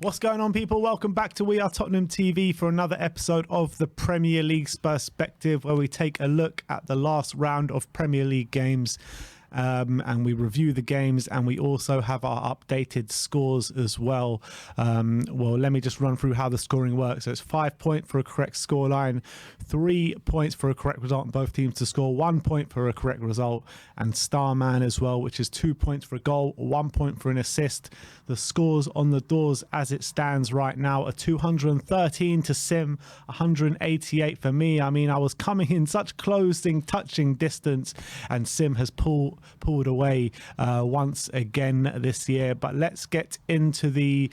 What's going on, people? Welcome back to We Are Tottenham TV for another episode of the Premier League Perspective, where we take a look at the last round of Premier League games and we review the games, and we also have our updated scores as well. Well, let me just run through how the scoring works. So it's 5 points for a correct scoreline, 3 points for a correct result in both teams to score, 1 point for a correct result, and Starman as well, which is 2 points for a goal, 1 point for an assist. The scores on the doors as it stands right now are 213 to Sim, 188 for me. I mean, I was coming in such closing, touching distance, and Sim has pulled away once again this year. But let's get into the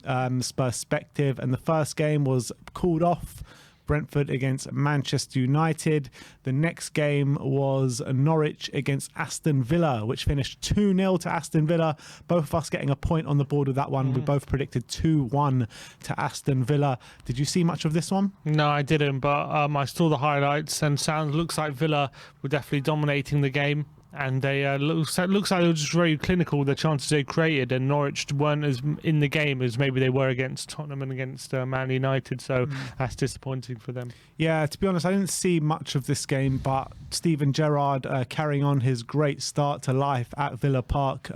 perspective. And the first game was called off, Brentford against Manchester United. The next game was Norwich against Aston Villa, which finished 2-0 to Aston Villa. Both of us getting a point on the board with that one. We both predicted 2-1 to Aston Villa. Did you see much of this one? No, I didn't, but I saw the highlights, and looks like Villa were definitely dominating the game. And they looks like they were just very clinical with the chances they created, and Norwich weren't as in the game as maybe they were against Tottenham and against Man United, so that's disappointing for them. Yeah, to be honest, I didn't see much of this game, but Steven Gerrard carrying on his great start to life at Villa Park.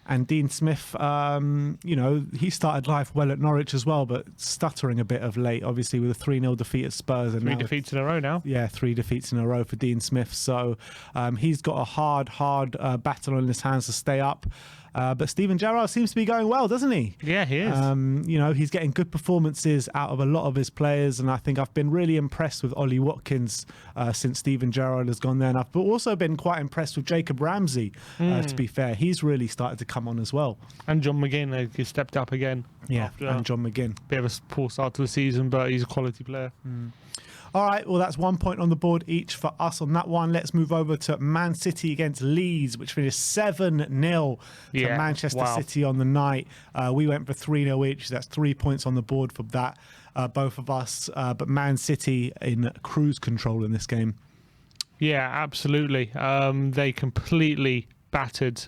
And Dean Smith, you know, he started life well at Norwich as well, but stuttering a bit of late, obviously, with a 3-0 defeat at Spurs. And three defeats in a row now. Yeah, 3 defeats in a row for Dean Smith. So he's got a hard battle on his hands to stay up. But Steven Gerrard seems to be going well, doesn't he? Yeah, he is. You know, he's getting good performances out of a lot of his players, and I think I've been really impressed with Ollie Watkins since Steven Gerrard has gone there. And I've also been quite impressed with Jacob Ramsey, to be fair. He's really started to come on as well. And John McGinn, he stepped up again. Yeah, and John McGinn. Bit of a poor start to the season, but he's a quality player. All right, well, that's 1 point on the board each for us on that one. Let's move over to Man City against Leeds, which finished 7-0 to Manchester City on the night. We went for 3-0 each. That's 3 points on the board for that, both of us. But Man City in cruise control in this game. Yeah, absolutely. They completely battered...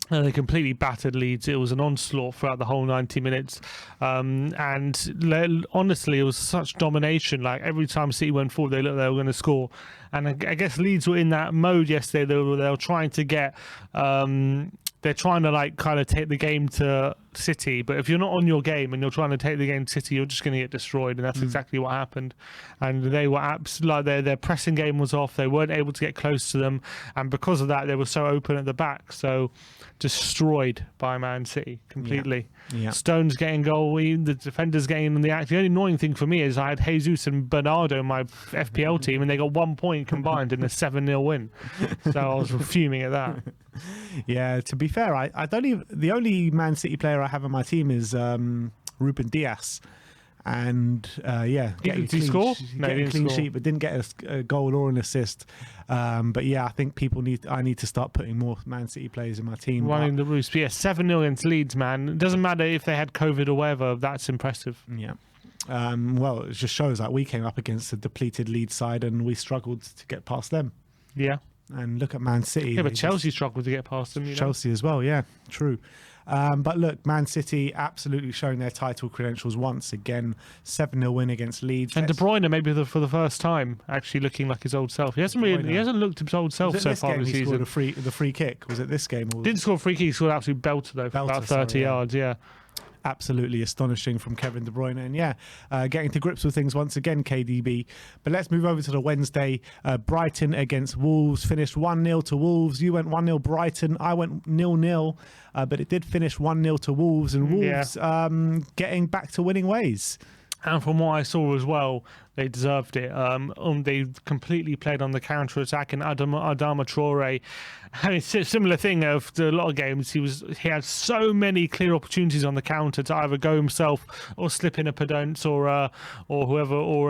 They completely battered Leeds. It was an onslaught throughout the whole 90 minutes. And honestly, it was such domination. Like, every time City went forward, they looked like they were going to score. And I guess Leeds were in that mode yesterday. They were trying to get... they're trying to, like, kind of take the game to City. But if you're not on your game and you're trying to take the game to City, you're just going to get destroyed. And that's exactly what happened. And they were absolutely... Like, their pressing game was off. They weren't able to get close to them. And because of that, they were so open at the back. So... destroyed by Man City completely. Yeah. Stones getting goal, the defenders getting in the act. The only annoying thing for me is I had Jesus and Bernardo in my FPL team, and they got 1 point combined in a 7-0 win. So I was fuming at that. Yeah, to be fair, I don't even... The only Man City player I have on my team is Ruben Dias. And did he score? No, he didn't clean sheet, but didn't get a goal or an assist. But yeah, I think I need to start putting more Man City players in my team. Running the roost. But yeah, 7-0 against Leeds, man. It doesn't matter if they had COVID or whatever. That's impressive. Yeah. Well, it just shows that we came up against a depleted Leeds side and we struggled to get past them. Yeah. And look at Man City. Yeah, but Chelsea struggled to get past them. Chelsea as well, yeah, true. But look, Man City absolutely showing their title credentials once again. 7-0 win against Leeds. And De Bruyne, maybe for the first time, actually looking like his old self. He hasn't looked his old self so far this season. He scored the free kick. Was it this game? Or... Didn't score a free kick. He scored an absolute belter though, for about 30 yards. Yeah. Absolutely astonishing from Kevin De Bruyne. And getting to grips with things once again, KDB. But let's move over to the Wednesday. Brighton against Wolves finished 1-0 to Wolves. You went 1-0 Brighton. I went 0-0. But it did finish 1-0 to Wolves. And Wolves getting back to winning ways. And from what I saw as well, they deserved it. They completely played on the counter-attack, and Adama Traore, I mean, it's a similar thing of a lot of games. He had so many clear opportunities on the counter to either go himself or slip in a Podence or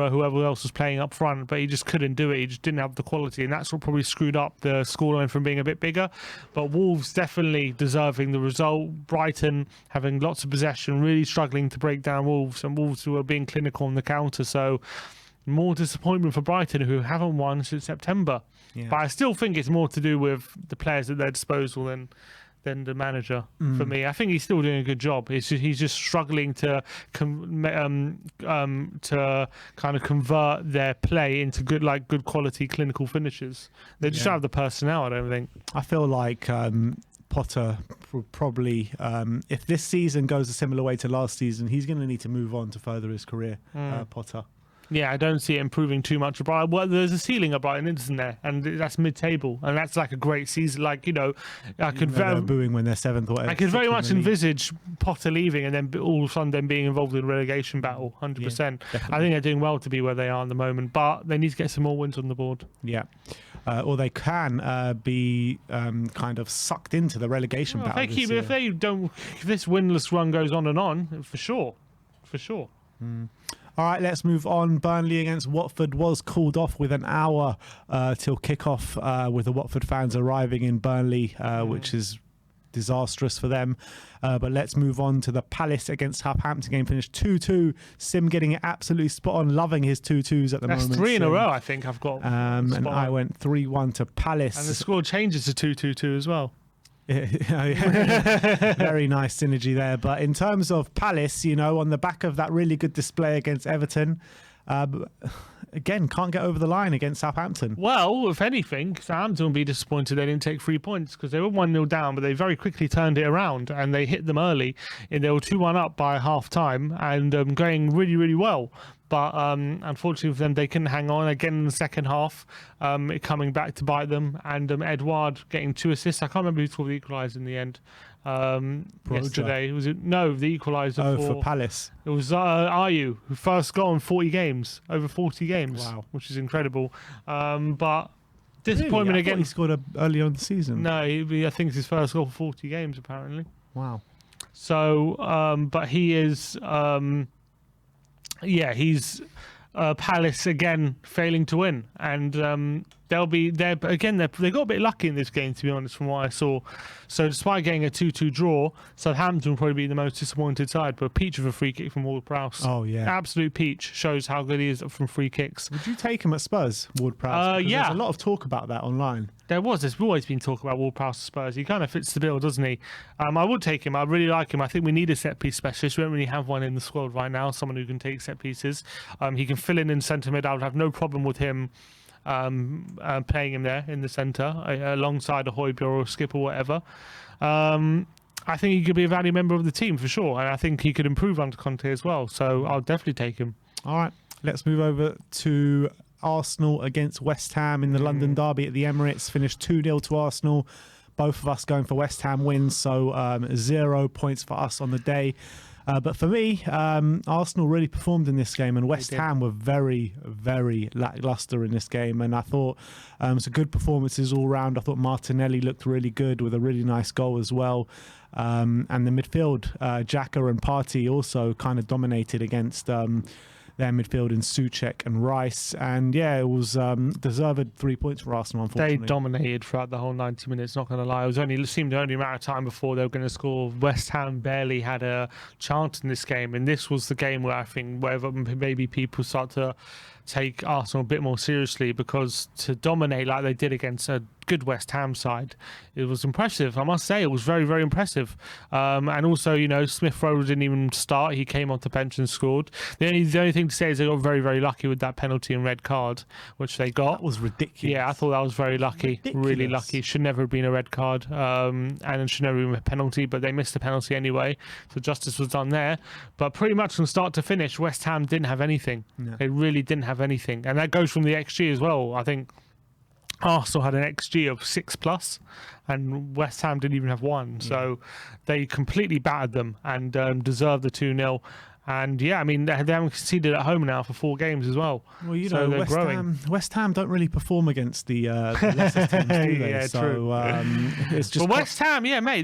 whoever else was playing up front, but he just couldn't do it. He just didn't have the quality, and that's what probably screwed up the scoreline from being a bit bigger. But Wolves definitely deserving the result. Brighton having lots of possession, really struggling to break down Wolves, and Wolves who were being clinical on the counter. So more disappointment for Brighton, who haven't won since September. Yeah. But I still think it's more to do with the players at their disposal than than the manager for me. I think he's still doing a good job. He's just struggling to kind of convert their play into good quality clinical finishes. They just don't have the personnel, I don't think. I feel like Potter probably, if this season goes a similar way to last season, he's going to need to move on to further his career. Potter. Yeah, I don't see it improving too much. Well, there's a ceiling at Brighton, isn't there? And that's mid-table, and that's like a great season. Like, you know, I could they're booing when they're 7th or 8th. I could very much envisage Potter leaving and then all of a sudden them being involved in a relegation battle. 100%. I think they're doing well to be where they are at the moment, but they need to get some more wins on the board. Yeah. Or they can be kind of sucked into the relegation battle. If this winless run goes on and on, for sure. All right, let's move on. Burnley against Watford was called off with an hour till kickoff, with the Watford fans arriving in Burnley, which is disastrous for them. But let's move on to the Palace against Southampton game. Finished 2-2. Sim getting it absolutely spot on, loving his 2-2s at the moment. That's 3 in a row, I think I've got. And I went 3-1 to Palace. And the score changes to 2-2-2 as well. Very nice synergy there. But in terms of Palace, you know, on the back of that really good display against Everton, again, can't get over the line against Southampton. Well, if anything, Southampton will be disappointed they didn't take 3 points because they were 1-0 down, but they very quickly turned it around and they hit them early. And they were 2-1 up by half time and going really, really well. But unfortunately for them, they couldn't hang on again in the second half, it coming back to bite them. And Edouard getting 2 assists. I can't remember who scored the equaliser in the end. Yesterday, was it? No, the equaliser for Palace. It was Ayew, who first got on 40 games, over 40 games. Wow, which is incredible. But disappointment really? again. He scored early on in the season. No, I think it's his first goal for 40 games apparently. Wow. So, but he is. He's Palace again failing to win, and they got a bit lucky in this game, to be honest, from what I saw. So despite getting a 2-2 draw, Southampton will probably be the most disappointed side, but a peach of a free kick from Ward-Prowse. Oh yeah, absolute peach. Shows how good he is from free kicks. Would you take him at Spurs, Ward-Prowse? Yeah, there's a lot of talk about that online. There's always been talk about Ward-Prowse at Spurs. He kind of fits the bill, doesn't he? I would take him. I really like him. I think we need a set-piece specialist. We don't really have one in the squad right now, someone who can take set pieces. He can fill in centre mid. I would have no problem with him playing him there in the centre alongside a Højbjerg or a Skip or whatever. I think he could be a valued member of the team for sure, and I think he could improve under Conte as well. So I'll definitely take him. All right, let's move over to Arsenal against West Ham in the London derby at the Emirates. Finished 2-0 to Arsenal. Both of us going for West Ham wins, so 0 points for us on the day. But for me, Arsenal really performed in this game, and West Ham were very, very lacklustre in this game. And I thought some good performances all round. I thought Martinelli looked really good with a really nice goal as well. And the midfield, Xhaka and Partey also kind of dominated against their midfield in Souček and Rice. And yeah, it was deserved 3 points for Arsenal, unfortunately. They dominated throughout the whole 90 minutes, not going to lie. It seemed only a matter of time before they were going to score. West Ham barely had a chance in this game. And this was the game where I think maybe people start to take Arsenal a bit more seriously, because to dominate like they did against a good West Ham side, it was impressive. I must say, it was very, very impressive. And also, you know, Smith Rowe didn't even start. He came off the bench and scored. The only thing to say is they got very, very lucky with that penalty and red card, which they got. That was ridiculous. Yeah, I thought that was very lucky. Really lucky. Should never have been a red card, and it should never have been a penalty, but they missed the penalty anyway. So justice was done there. But pretty much from start to finish, West Ham didn't have anything. No. They really didn't have anything. And that goes from the XG as well. I think Arsenal had an XG of 6+, and West Ham didn't even have 1. So they completely battered them and deserved the 2-0. And yeah, I mean, they haven't conceded at home now for 4 games as well. Well, you know, West Ham don't really perform against the lesser teams, do they? Yeah, so true. It's just. But West Ham, yeah, mate.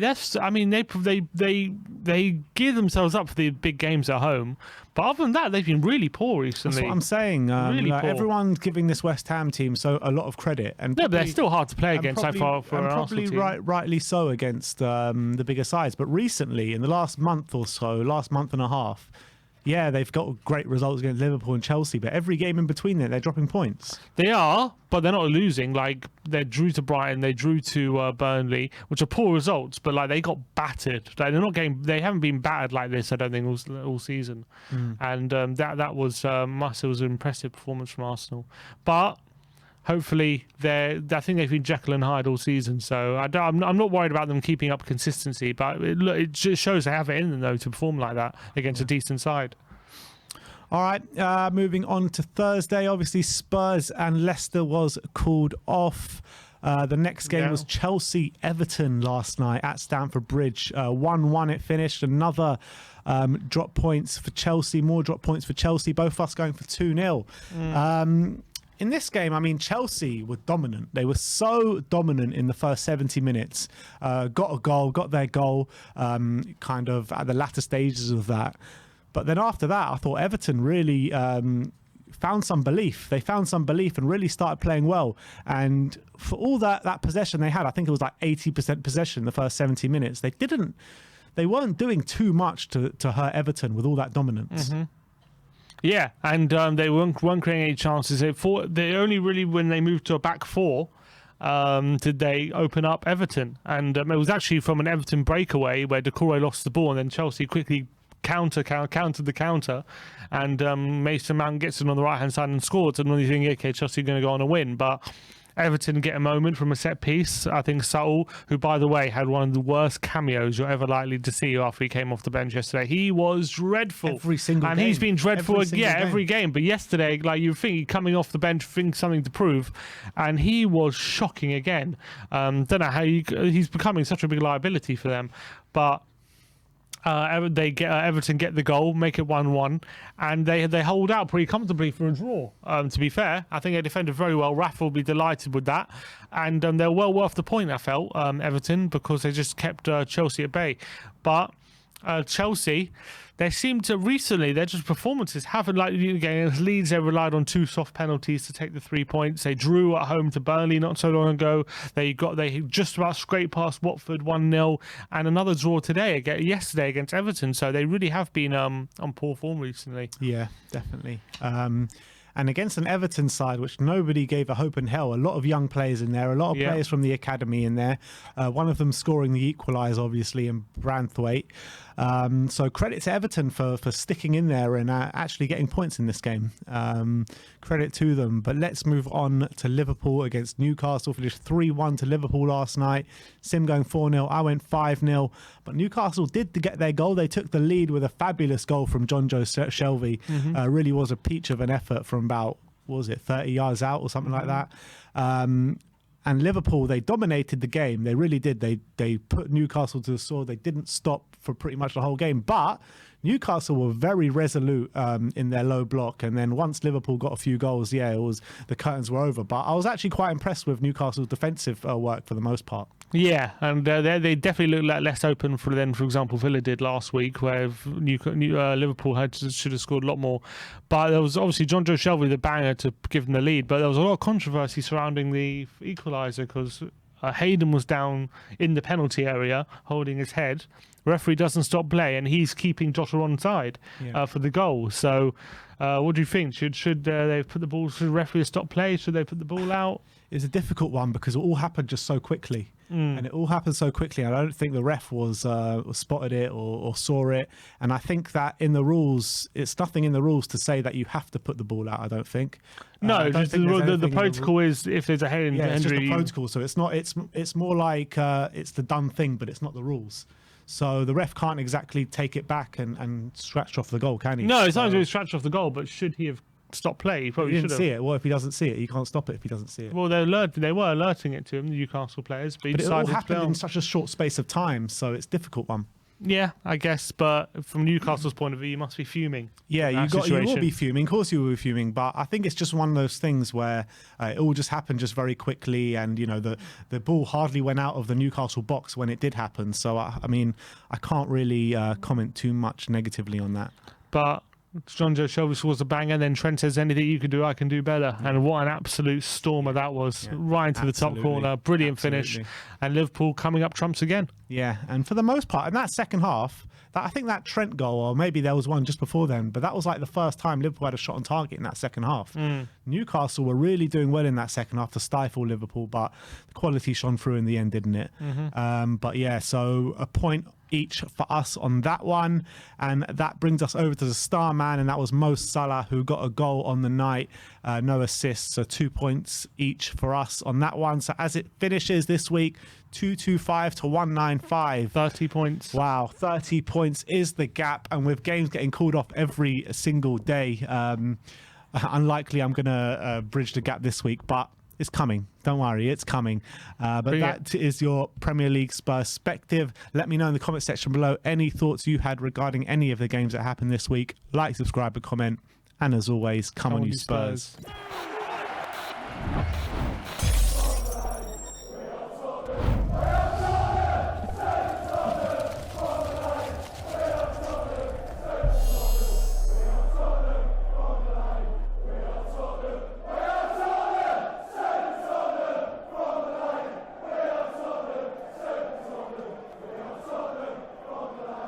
They gear themselves up for the big games at home. But other than that, they've been really poor recently. That's what I'm saying. Really poor. Everyone's giving this West Ham team a lot of credit, and but they're still hard to play against so far for an Arsenal team. Rightly so against the bigger sides. But recently, in the last month or so, last month and a half, Yeah, they've got great results against Liverpool and Chelsea, but every game in between there, they're dropping points. They are, but they're not losing. Like, they drew to Brighton, they drew to Burnley, which are poor results, but like they got battered. Like, they haven't been battered like this, I don't think, all season. And that was it was an impressive performance from Arsenal. But hopefully, I think they've been Jekyll and Hyde all season, so I'm not worried about them keeping up consistency. But it just shows they have it in them, though, to perform like that against a decent side. All right, moving on to Thursday. Obviously, Spurs and Leicester was called off. The next game was Chelsea-Everton last night at Stamford Bridge. 1-1 it finished. Another drop points for Chelsea, more drop points for Chelsea, both of us going for 2-0. In this game, I mean, Chelsea were dominant. They were so dominant in the first 70 minutes. Got their goal kind of at the latter stages of that. But then after that, I thought Everton really found some belief. They found some belief and really started playing well. And for all that possession they had, I think it was like 80% possession in the first 70 minutes. They weren't doing too much to hurt Everton with all that dominance. Yeah, and they weren't creating any chances. They only really, when they moved to a back four, did they open up Everton. And it was actually from an Everton breakaway where Doucouré lost the ball, and then Chelsea quickly countered the counter, and Mason Mount gets it on the right hand side and scores. And then you think, okay, Chelsea are going to go on a win, but Everton get a moment from a set piece. I think Saul, who by the way had one of the worst cameos you're ever likely to see after he came off the bench yesterday, he was dreadful. Every single game. And he's been dreadful, every game. But yesterday, like, you think coming off the bench, think something to prove, and he was shocking again. Don't know how he's becoming such a big liability for them, but. Everton get the goal, make it 1-1, and they hold out pretty comfortably for a draw. To be fair, I think they defended very well. Rafa will be delighted with that, and they're well worth the point, I felt, Everton, because they just kept Chelsea at bay. But Chelsea, they seem to recently, their just performances haven't, like against Leeds, they relied on 2 soft penalties to take the 3 points. They drew at home to Burnley not so long ago. They just about scraped past Watford 1-0, and another draw yesterday against Everton. So they really have been on poor form recently. Yeah, definitely. And against an Everton side, which nobody gave a hope in hell, a lot of young players in there, a lot of players from the academy in there. One of them scoring the equaliser, obviously, in Branthwaite. So credit to Everton for sticking in there and actually getting points in this game. Credit to them. But let's move on to Liverpool against Newcastle. Finished 3-1 to Liverpool last night. Sim going 4-0. I went 5-0. But Newcastle did get their goal. They took the lead with a fabulous goal from John Joe Shelvey. Really was a peach of an effort from about, what was it, 30 yards out or something like that. And Liverpool, they dominated the game. They really did. They put Newcastle to the sword. They didn't stop for pretty much the whole game. But Newcastle were very resolute in their low block. And then once Liverpool got a few goals, the curtains were over. But I was actually quite impressed with Newcastle's defensive work for the most part. Yeah, and they definitely look like less open than, for example, Villa did last week, where Liverpool should have scored a lot more. But there was obviously John Joe Shelvey, the banger, to give them the lead. But there was a lot of controversy surrounding the equaliser because Hayden was down in the penalty area holding his head. Referee doesn't stop play, and he's keeping Jota onside for the goal. So, what do you think? Should they put the ball? Should the referee stop play? Should they put the ball out? It's a difficult one because it all happened just so quickly. And it all happened so quickly. I don't think the ref was spotted it or saw it. And I think that in the rules, it's nothing in the rules to say that you have to put the ball out. I don't think. No, the protocol is if there's a head injury. It's just the protocol. So it's not. It's more like it's the done thing, but it's not the rules. So the ref can't exactly take it back and scratch off the goal, can he? No, it's not to scratch off the goal, but should he have stopped play? He probably didn't see it. Well, if he doesn't see it, you can't stop it if he doesn't see it. Well, they were alerting it to him, the Newcastle players, but it all happened in such a short space of time, so it's a difficult one. Yeah, I guess, but from Newcastle's point of view, you must be fuming. Yeah, you will be fuming. Of course, you will be fuming, but I think it's just one of those things where it all just happened just very quickly, and the ball hardly went out of the Newcastle box when it did happen. So I mean, I can't really comment too much negatively on that. But John Joe Shelby was a banger, and then Trent says, anything you can do, I can do better. And what an absolute stormer that was. Right into the top corner. Brilliant finish. And Liverpool coming up trumps again. Yeah, and for the most part, in that second half, I think that Trent goal, or maybe there was one just before then, but that was like the first time Liverpool had a shot on target in that second half. Newcastle were really doing well in that second half to stifle Liverpool, but the quality shone through in the end, didn't it? But yeah, so a point each for us on that one, and that brings us over to the star man, and that was Mo Salah, who got a goal on the night, no assists, so 2 points each for us on that one. So as it finishes this week, 225 to 195, 30 points. Wow, 30 points is the gap, and with games getting called off every single day, unlikely I'm gonna bridge the gap this week, but it's coming. Don't worry, it's coming. But that is your Premier League Spurs-Spective. Let me know in the comment section below any thoughts you had regarding any of the games that happened this week. Like, subscribe, and comment. And as always, come on you Spurs.